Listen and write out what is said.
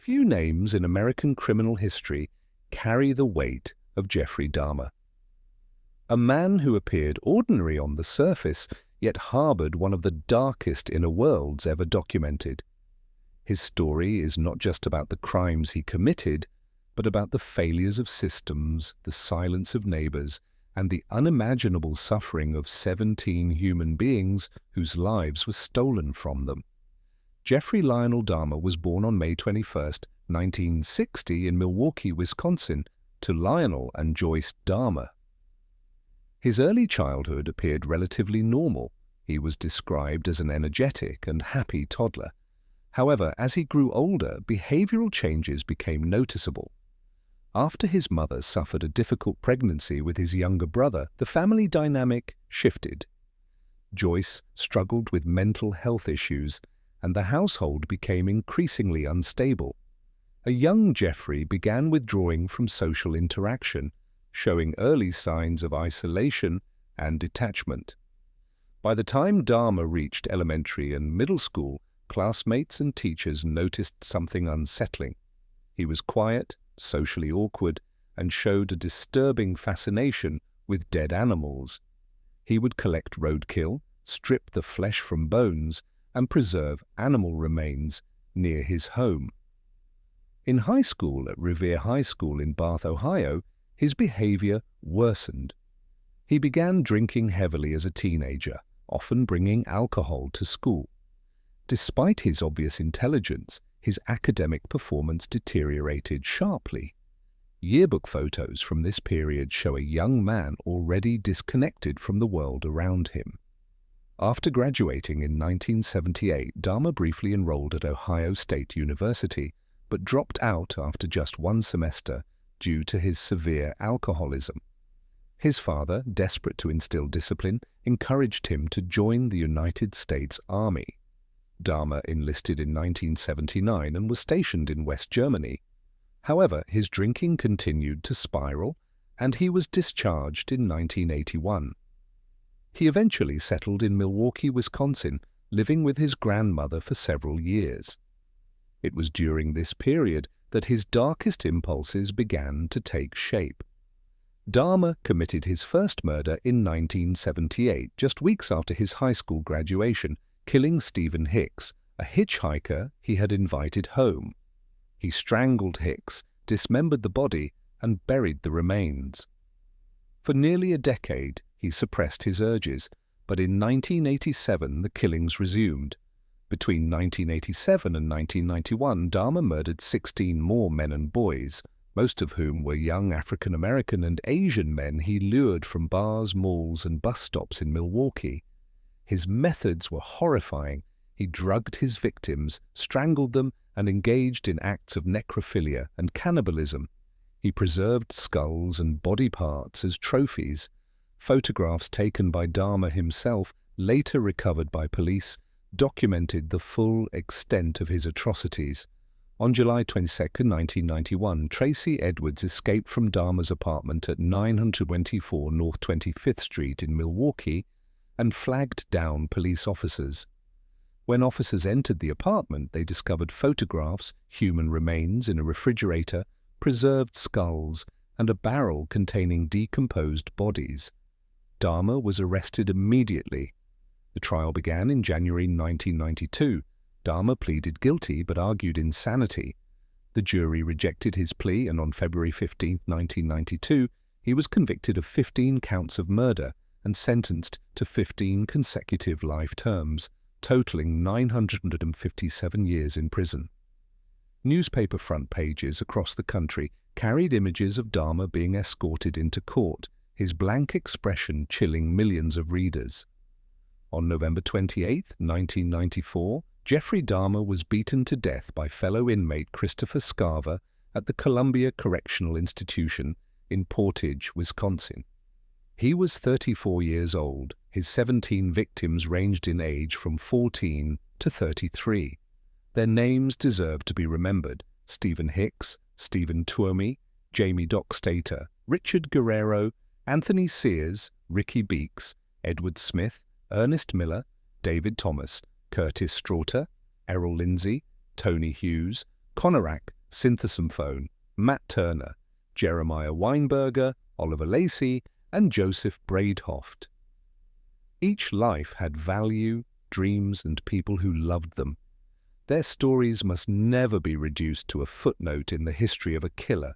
Few names in American criminal history carry the weight of Jeffrey Dahmer. A man who appeared ordinary on the surface, yet harbored one of the darkest inner worlds ever documented. His story is not just about the crimes he committed, but about the failures of systems, the silence of neighbors, and the unimaginable suffering of 17 human beings whose lives were stolen from them. Jeffrey Lionel Dahmer was born on May 21, 1960 in Milwaukee, Wisconsin, to Lionel and Joyce Dahmer. His early childhood appeared relatively normal. He was described as an energetic and happy toddler. However, as he grew older, behavioral changes became noticeable. After his mother suffered a difficult pregnancy with his younger brother, the family dynamic shifted. Joyce struggled with mental health issues, and the household became increasingly unstable. A young Jeffrey began withdrawing from social interaction, showing early signs of isolation and detachment. By the time Dahmer reached elementary and middle school, classmates and teachers noticed something unsettling. He was quiet, socially awkward, and showed a disturbing fascination with dead animals. He would collect roadkill, strip the flesh from bones, and preserve animal remains near his home. In high school at Revere High School in Bath, Ohio, his behavior worsened. He began drinking heavily as a teenager, often bringing alcohol to school. Despite his obvious intelligence, his academic performance deteriorated sharply. Yearbook photos from this period show a young man already disconnected from the world around him. After graduating in 1978, Dahmer briefly enrolled at Ohio State University, but dropped out after just one semester due to his severe alcoholism. His father, desperate to instill discipline, encouraged him to join the United States Army. Dahmer enlisted in 1979 and was stationed in West Germany. However, his drinking continued to spiral, and he was discharged in 1981. He eventually settled in Milwaukee, Wisconsin, living with his grandmother for several years. It was during this period that his darkest impulses began to take shape. Dahmer committed his first murder in 1978, just weeks after his high school graduation, killing Stephen Hicks, a hitchhiker he had invited home. He strangled Hicks, dismembered the body, and buried the remains. For nearly a decade, he suppressed his urges, but in 1987 the killings resumed. Between 1987 and 1991, Dahmer murdered 16 more men and boys, most of whom were young African American and Asian men he lured from bars, malls, and bus stops in Milwaukee. His methods were horrifying. He drugged his victims, strangled them, and engaged in acts of necrophilia and cannibalism. He preserved skulls and body parts as trophies. Photographs taken by Dahmer himself, later recovered by police, documented the full extent of his atrocities. On July 22, 1991, Tracy Edwards escaped from Dahmer's apartment at 924 North 25th Street in Milwaukee and flagged down police officers. When officers entered the apartment, they discovered photographs, human remains in a refrigerator, preserved skulls, and a barrel containing decomposed bodies. Dahmer was arrested immediately. The trial began in January 1992. Dahmer pleaded guilty but argued insanity. The jury rejected his plea, and on February 15, 1992, he was convicted of 15 counts of murder and sentenced to 15 consecutive life terms, totaling 957 years in prison. Newspaper front pages across the country carried images of Dahmer being escorted into court, his blank expression chilling millions of readers. On November 28, 1994, Jeffrey Dahmer was beaten to death by fellow inmate Christopher Scarver at the Columbia Correctional Institution in Portage, Wisconsin. He was 34 years old. His 17 victims ranged in age from 14 to 33. Their names deserve to be remembered: Stephen Hicks, Stephen Tuomi, Jamie Dockstater, Richard Guerrero, Anthony Sears, Ricky Beeks, Edward Smith, Ernest Miller, David Thomas, Curtis Straughter, Errol Lindsay, Tony Hughes, Conorak, Synthesomphone, Matt Turner, Jeremiah Weinberger, Oliver Lacey, and Joseph Braidhoft. Each life had value, dreams, and people who loved them. Their stories must never be reduced to a footnote in the history of a killer.